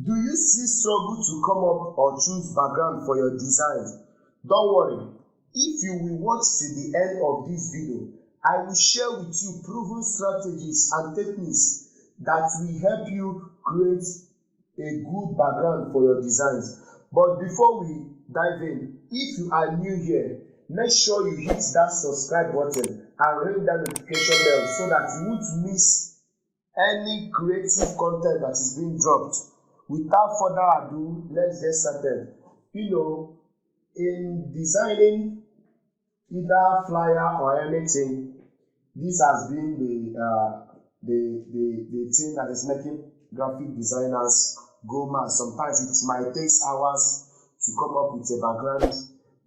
Do you still struggle to come up or choose background for your designs? Don't worry. If you will watch till the end of this video, I will share with you proven strategies and techniques that will help you create a good background for your designs. But before we dive in, if you are new here, make sure you hit that subscribe button and ring that notification bell so that you won't miss any creative content that is being dropped. Without further ado, let's get started. In designing either flyer or anything, this has been the thing that is making graphic designers go mad. Sometimes it might take hours to come up with a background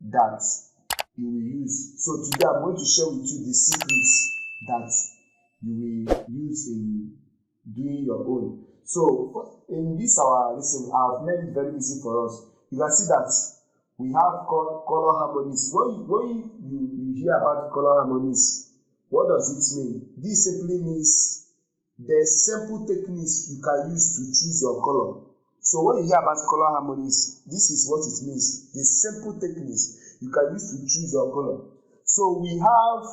that you will use. So today I'm going to share with you the secrets that you will use in doing your own. So in this I've made it very easy for us. You can see that we have color harmonies. When you hear about color harmonies, what does it mean? This simply means there's simple techniques you can use to choose your color. So when you hear about color harmonies, this is what it means. The simple techniques you can use to choose your color. So we have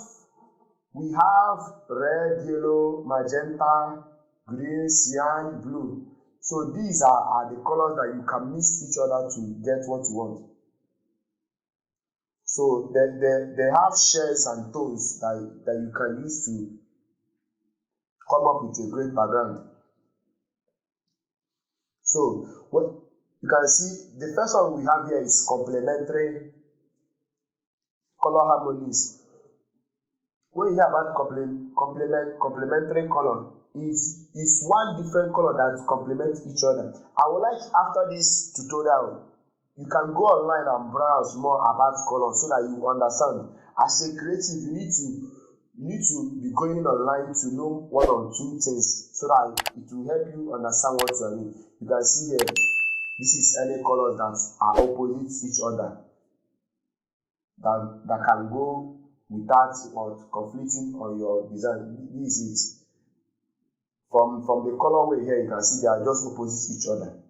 red, yellow, magenta, green, cyan, blue. So these are the colors that you can mix each other to get what you want. So they have shades and tones that you can use to come up with a great background. So what you can see, the first one we have here is complementary color harmonies. When you hear about complementary color, is one different color that complements each other. I would like, after this tutorial, you can go online and browse more about color so that you understand. As a creative, you need to be going online to know one or two things so that it will help you understand what you are doing. You can see here, this is any colors that are opposite each other that can go without or conflicting on your design. This is it. From the colorway here, you can see they are just opposite each other.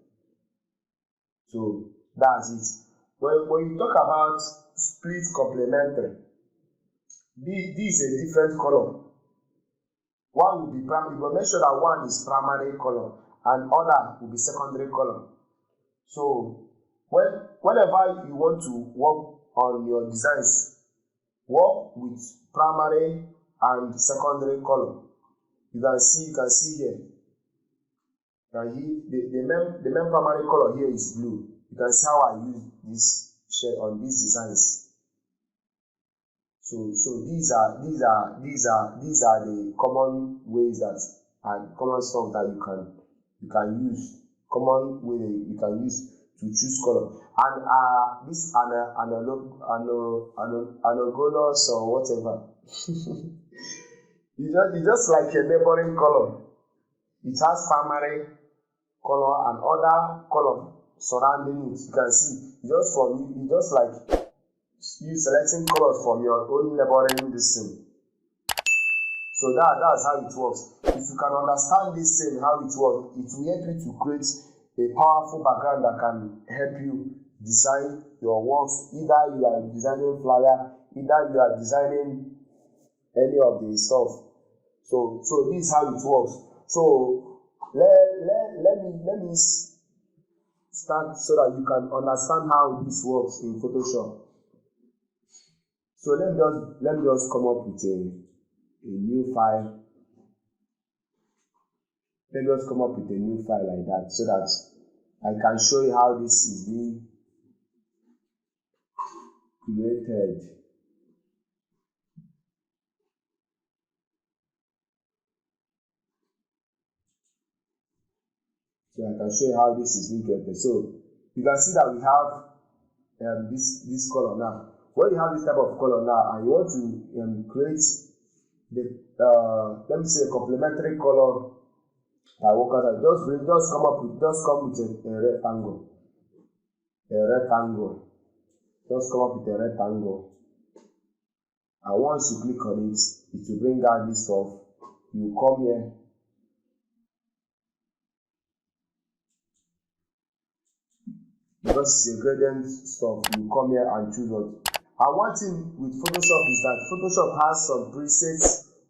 So that's it. When you talk about split complementary, this is a different color. One will be primary. You will make sure that one is primary color and other will be secondary color. So whenever you want to work on your designs, work with primary and secondary color. You can see here. The main primary color here is blue. You can see how I use this shade on these designs. So these are the common ways that and common stuff that you can use. Common way you can use to choose color. And this analogous or whatever. It's just like a neighboring color. It has primary color and other color surrounding it. You can see it's just like you selecting colors from your own neighboring system. So that's how it works. If you can understand this thing, how it works, it will help you to create a powerful background that can help you design your works. Either you are designing flyer, either you are designing any of the stuff. So this is how it works. So let me start so that you can understand how this works in Photoshop. So let me just come up with a new file. Let me just come up with a new file like that so that I can show you how this is being created. So I can show you how this is being created. So you can see that we have this color now. When you have this type of color now and you want to create the let me say a complementary color that just come with a rectangle. Just come up with a rectangle. And once you click on it, it will bring out this stuff. You come here. because it's a gradient stuff. You come here and choose what. And one thing with Photoshop is that Photoshop has some preset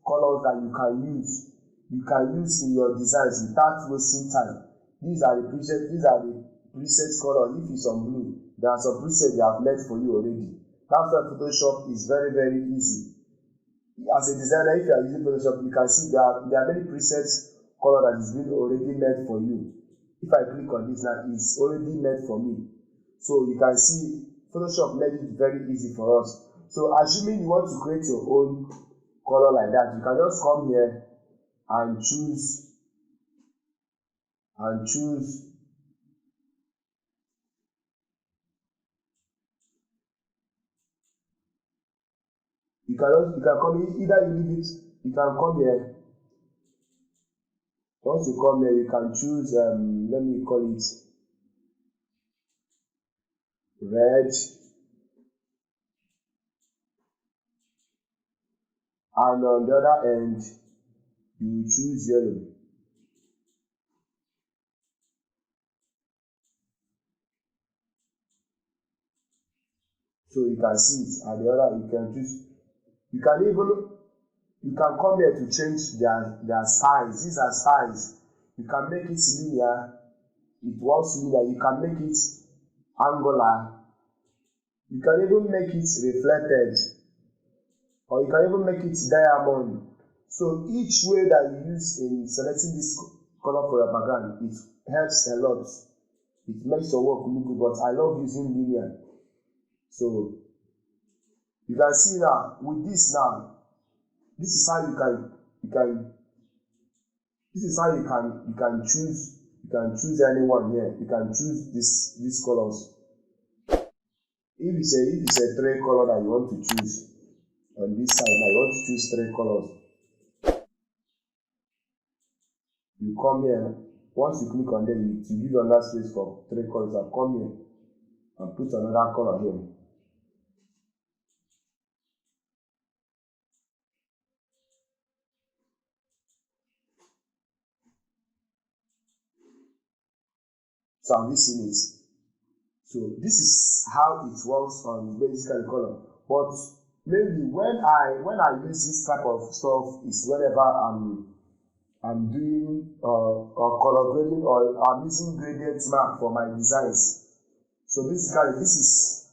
colors that you can use. You can use in your designs without wasting time. These are the preset colors. If it's on blue, there are some presets they have made for you already. That's why Photoshop is very, very easy. As a designer, if you are using Photoshop, you can see there are many presets color that is being already made for you. If I click on this now, it's already made for me. So you can see Photoshop made it very easy for us. So assuming you want to create your own color like that, you can just come here and choose you can come in, either you leave it, you can come here. Once you come here, you can choose let me call it red, and on the other end you choose yellow. So you can see it, and the other you can choose. You can come here to change their styles. These are styles. You can make it linear. It works linear. You can make it angular. You can even make it reflected, or you can even make it diamond. So each way that you use in selecting this color for your background, it helps a lot. It makes your work look good, but I love using linear. So you can see now with this now, this is how you can this is how you can choose anyone here. You can choose these colors. If it's a three color that you want to choose on this side now, you want to choose three colors. You come here. Once you click on there, you give another space for three colors. And come here and put another color here. So have you seen it? So this is how it works on basically color. But mainly when I use this type of stuff is whenever I'm doing color grading, or I'm using gradient mark for my designs. So basically this is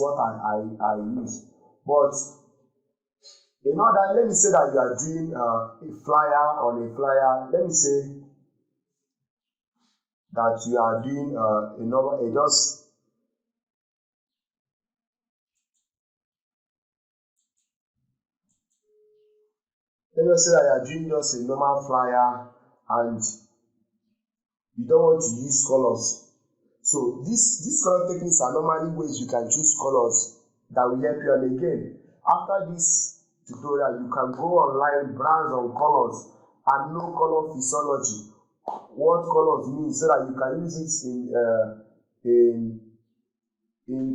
what I use. But let me say that you are doing a flyer on a flyer. Let me say that you are doing let me say that you are doing just a normal flyer and you don't want to use colors. So these color techniques are normally ways you can choose colors that will help you. And again, after this tutorial, you can go online, browse on colors, and know color physiology, what colors mean, so that you can use it in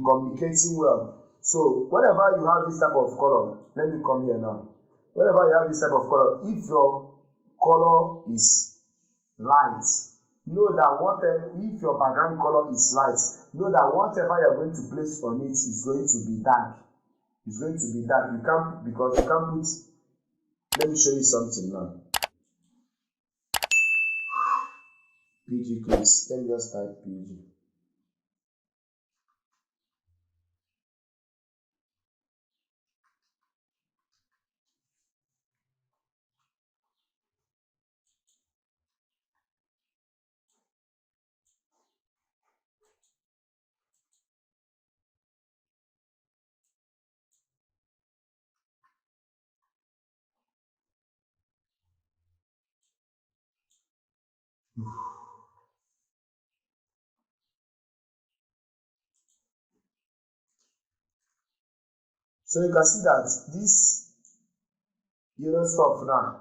communicating well. So whenever you have this type of color, let me come here now. Whenever you have this type of color, if your color is light, know that if your background color is light, know that whatever you are going to place on it is going to be dark. It's going to be dark. Because you can't put. Let me show you something now. PG please. Let me just type PG. So you can see that this yellow stuff now.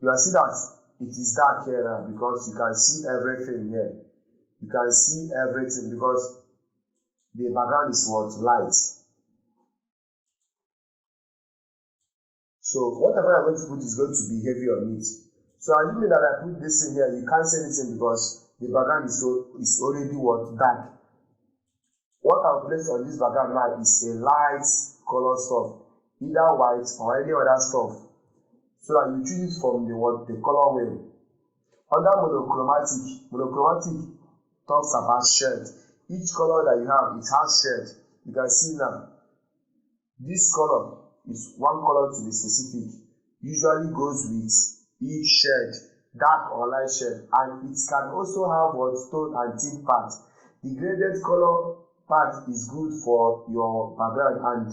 You can see that it is dark here now because you can see everything here. You can see everything because the background is what? Light. So whatever I'm going to put is going to be heavy on it. So assuming that I put this in here, you can't see anything because the background is already what? Dark. What I'll place on this background now is a light color stuff, either white or any other stuff. So that you choose it from the color wheel. Under monochromatic talks about shade. Each color that you have, it has shade. You can see now, this color is one color to be specific. Usually goes with each shade, dark or light shade, and it can also have what? Tone and tint part. The graded color part is good for your background, and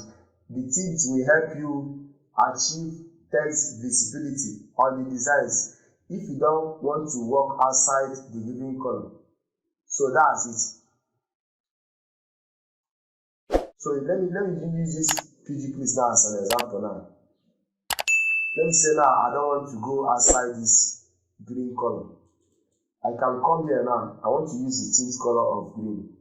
the tint will help you achieve text visibility on the designs if you don't want to work outside the given color. So that's it. So let me use this PG please now as an example now. Let me say now I don't want to go outside this green color. I can come here now. I want to use the tint color of green.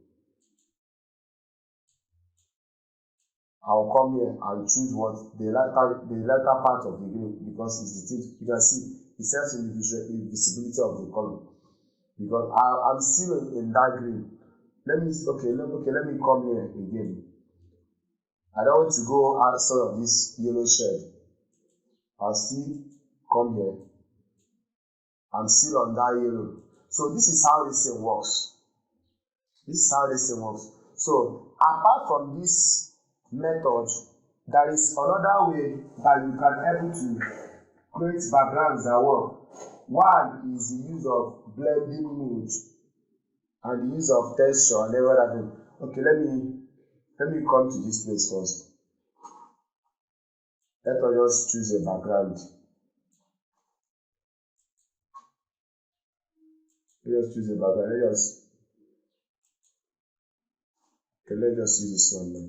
I'll come here and choose what? The lighter part of the green, because it's the tint. You can see it helps in the visibility of the color. Because I'm still in that green. Let me come here again. I don't want to go outside of this yellow shade. I'll still come here. I'm still on that yellow. So this is how this thing works. So apart from this method, there is another way that you can able to create backgrounds that work. One is the use of blending mode and the use of texture and every other thing. Okay, let me come to this place first. Let us just choose a background. Let's just use this one now.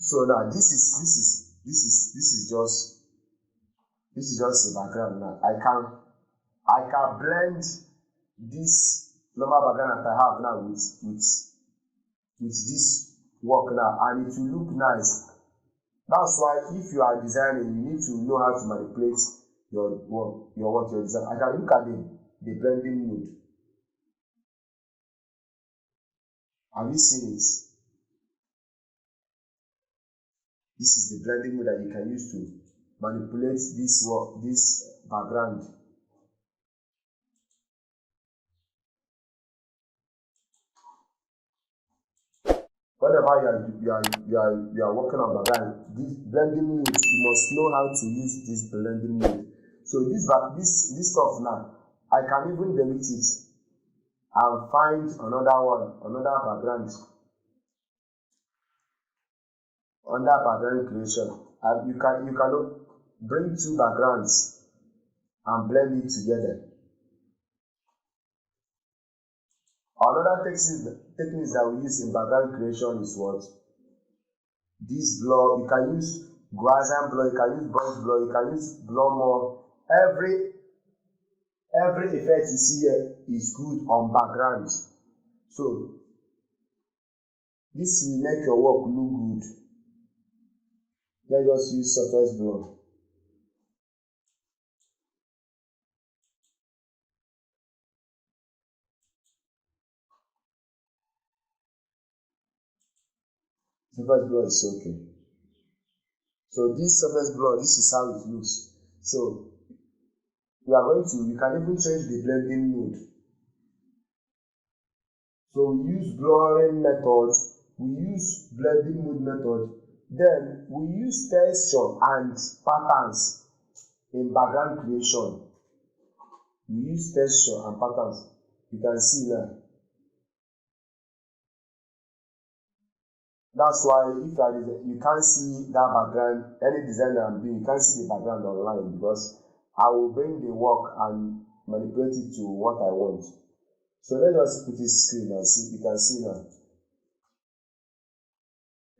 So now this is just a background now. I can blend this normal background that I have now with this work now, and it will look nice. That's why if you are designing, you need to know how to manipulate your design. I can look at the blending mode. Have you seen it? This is the blending mode that you can use to manipulate this background. Whenever you are working on background, this blending mode, you must know how to use this blending mode. So this stuff now, I can even delete it and find another background under background creation. You can bring two backgrounds and blend it together. Another techniques that we use in background creation is what? This blur. You can use Gaussian blur, you can use box blur, you can use blur more. Every effect you see here is good on background. So this will make your work look good. Let's just use surface blur. Surface blur is okay. So this surface blur, this is how it looks. So you can even change the blending mode. So we use blurring method, we use blending mode method, then we use texture and patterns in background creation. We use texture and patterns. You can see now. That's why if you can't see that background, any design that I'm doing, you can't see the background online, because I will bring the work and manipulate it to what I want. So let us put this screen and see. You can see now.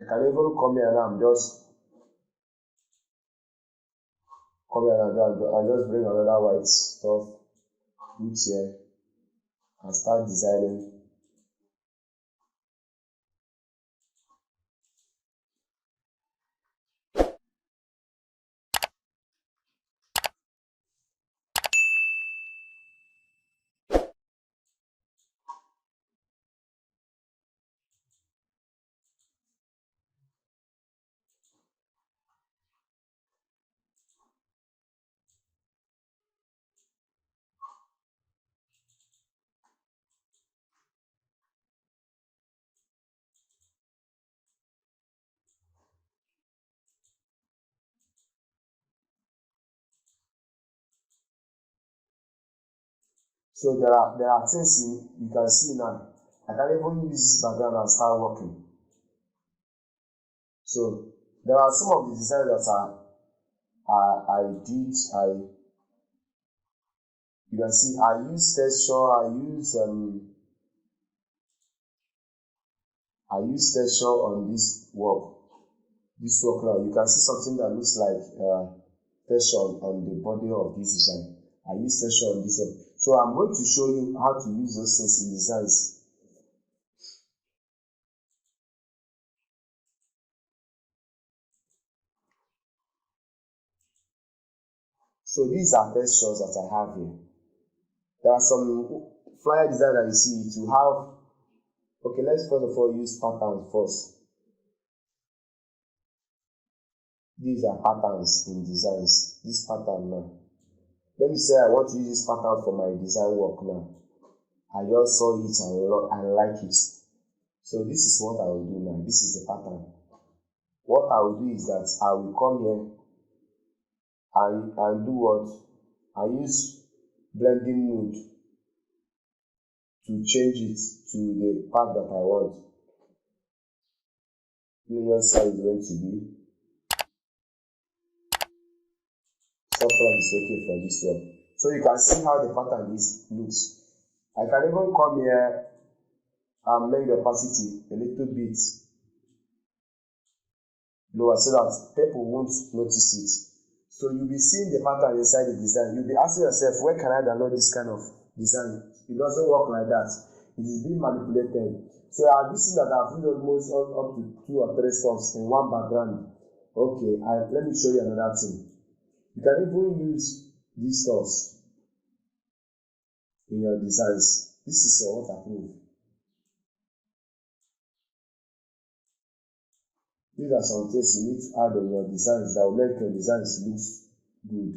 I can even come here now. I'm just come here and just bring another white stuff, put here, and start designing. So there are things you can see now. I can even use this background and start working. So there are some of the designs that I did. You can see I use texture. I use texture on this work. This work now, you can see something that looks like texture on the body of this design. I use texture on this one. So I'm going to show you how to use those things in designs. So these are textures that I have here. There are some flyer design that you see to have. Okay, let's first of all use patterns first. These are patterns in designs. This pattern now. Let me say I want to use this pattern for my design work now. I just saw it and like it. So this is what I will do now. This is the pattern. What I will do is that I will come here and do what? I use blending mode to change it to the part that I want. Linear size is going to be. Software is okay for this one. So you can see how the pattern looks. I can even come here and make the opacity a little bit lower so that people won't notice it. So you'll be seeing the pattern inside the design. You'll be asking yourself, where can I download this kind of design? It doesn't work like that. It is being manipulated. So I've seen that I've used almost up to 2 or 3 stuffs in one background. Okay, let me show you another thing. You can even use these stuffs in your designs. This is waterproof. These are some things you need to add in your designs that will make your designs look good.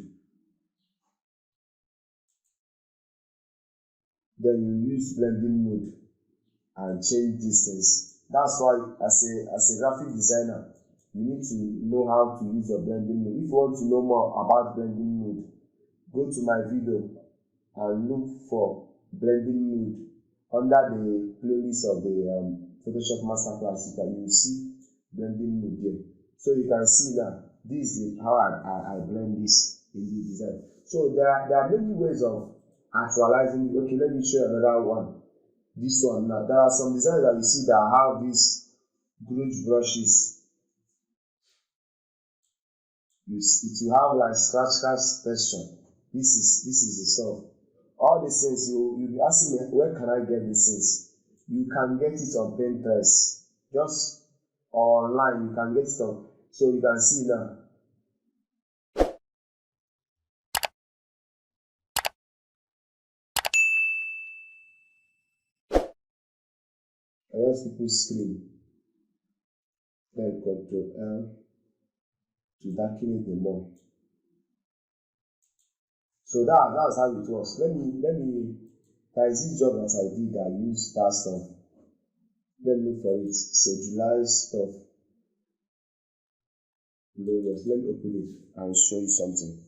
Then you use blending mode and change these things. That's why as a graphic designer, you need to know how to use your blending mode. If you want to know more about blending mode, go to my video and look for blending mode under the playlist of the Photoshop Masterclass. You will see blending mode there. So you can see that this is how I blend this in the design. So there are many ways of actualizing. Okay, let me show you another one. This one now, there are some designs that you see that have these grunge brushes. It will have like scratch texture. This is the stuff. All these things you'll be asking me, where can I get these things? You can get it on Pinterest. Just online, you can get it on. So you can see now. I just people screen. Then Ctrl L to darken it the more. So that's how it works. Let me there is this job that I did that used that stuff. Let me look for it. Schedulize stuff. Yes, let me open it and show you something.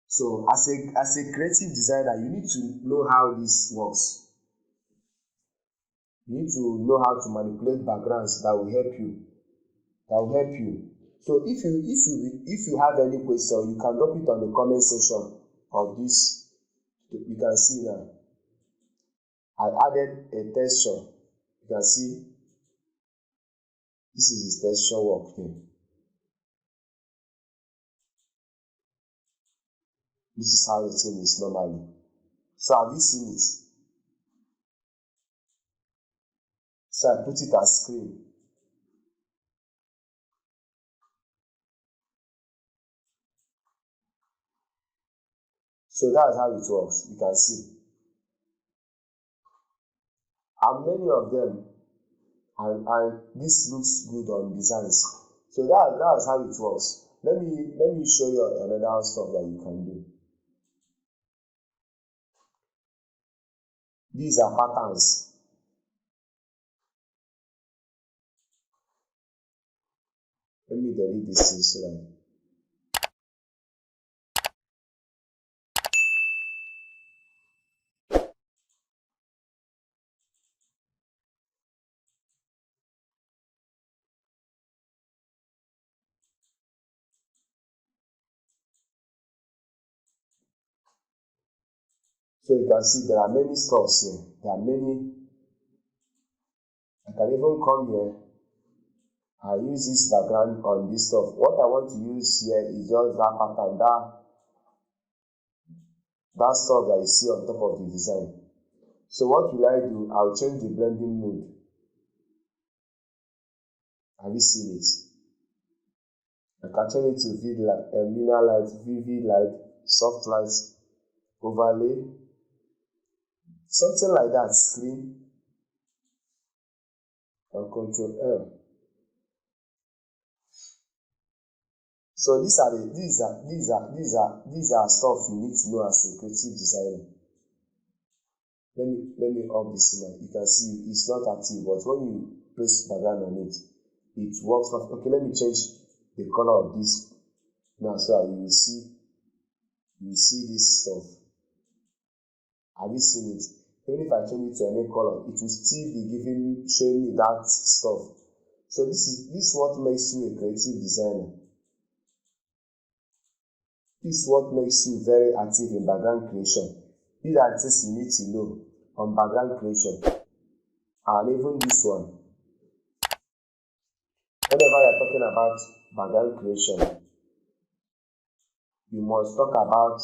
So as a creative designer, you need to know how this works. You need to know how to manipulate backgrounds that will help you. So if you have any question, you can drop it on the comment section of this. You can see now. I added a texture. You can see this is his texture work here. This is how the thing is normally. So have you seen it? So I put it as screen. So that's how it works. You can see. And many of them, and this looks good on designs. So that's how it works. Let me show you another stuff that you can do. These are patterns. Let me delete this thing so that so you can see there are many stuffs here. There are many. I can even come here. I use this background on this stuff. What I want to use here is just that pattern, that stuff that you see on top of the design. So what will I do? I'll change the blending mode. Have you seen it? I can change it to linear light, vivid light, soft light, overlay, something like that. Screen and Control L. So these are stuff you need to know as a creative designer. Let me off this now. You can see it's not active, but when you press background on it, it works. Okay, let me change the color of this now so that you will see this stuff. Have you seen it? Even if I change it to any color, it will still be showing me that stuff. So this is what makes you a creative designer. This is what makes you very active in background creation. These are things you need to know on background creation. And even this one. Whenever you're talking about background creation, you must talk about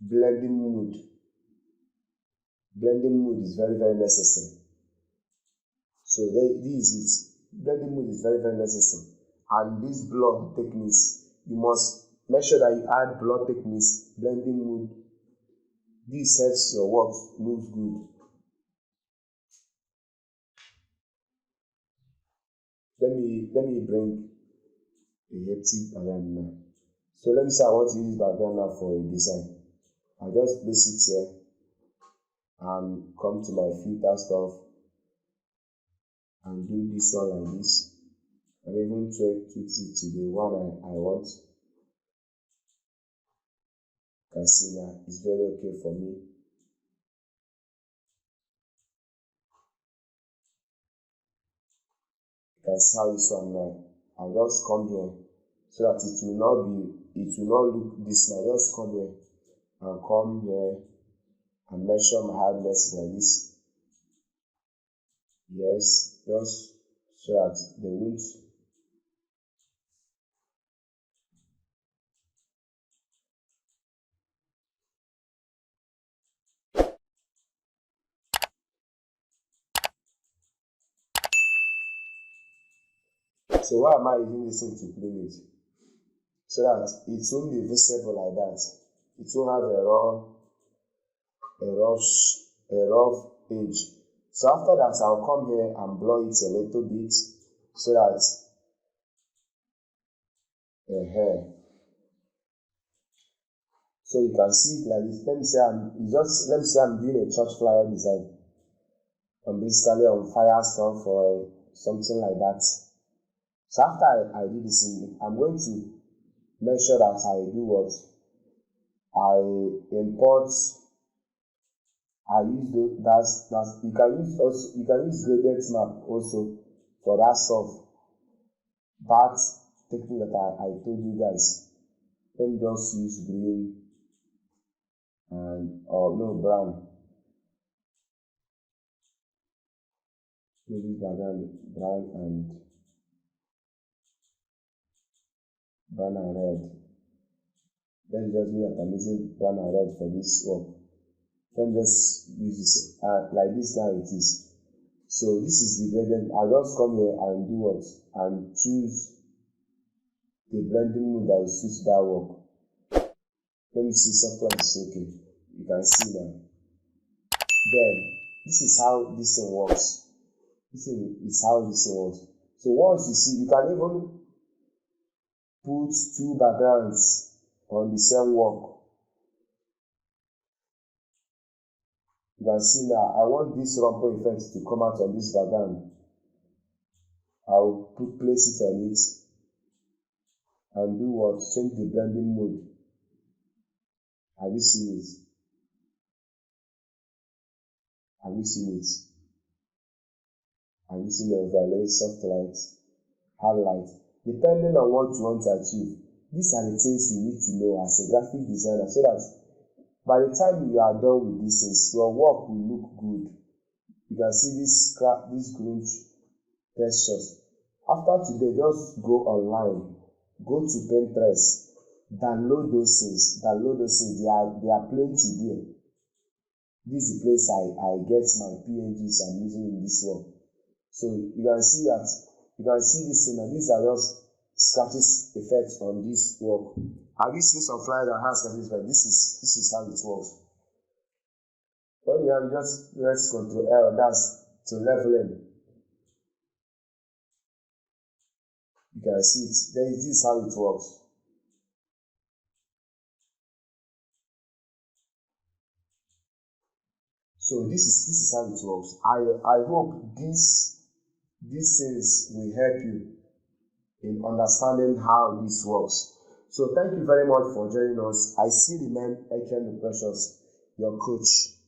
blending mood. Blending mood is very, very necessary. So this is it. Blending mood is very, very necessary. And these blur techniques, you must make sure that you add blur techniques, blending mood. This helps your work look good. Let me bring a hectic background now. So let me say I want to use background now for a design. I'll just place it here and come to my filter stuff and do this one like this, and even tweak it to the one I want. You can see now it's very okay for me. You can see how this one now. I'll just come here so that it will not look this now. Just come here and come here and measure my hardness like this. Yes, just so that they won't. So why am I using this thing to clean it? So that it won't be visible like that. It won't have a rough edge. So after that, I'll come here and blur it a little bit so that so you can see it like this. Let me say I'm doing a church flyer design. I'm basically on fire stuff or something like that. So after I do this, I'm going to make sure that I do what I import. I use that's you can use gradient map also for that stuff. That technique that I told you guys. Let me just use green and brown. Maybe brown and brown and red. Let's just be that I'm using brown and red for this work. Then just use this like this. Now it is. So this is the gradient. I just come here and do what? And choose the blending mode that will suit that work. Let me see, software is okay. You can see now. Then this is how this thing works. This is how this thing works. So once you see, you can even put two backgrounds on the same work. You can see now, I want this rumple effect to come out on this background. I'll place it on it and do what? Change the blending mode. Have you seen it? Have you seen it? Have you seen the overlay, soft light, hard light? Depending on what you want to achieve, these are the things you need to know as a graphic designer, so that by the time you are done with these things, your work will look good. You can see this grunge textures. After today, just go online, go to Pinterest, download those things. There are plenty there. This is the place I get my PNGs I'm using in this work. So you can see that, you can see this thing, and these are just scratches effects on this work. Have you seen some flyer that has scratches effect? This is how it works. When you have, just press Ctrl L, that's to leveling. You can see it. Then this is how it works. So this is how it works. I hope these things will help you in understanding how this works. So thank you very much for joining us. I still remain Eken the Precious, your coach.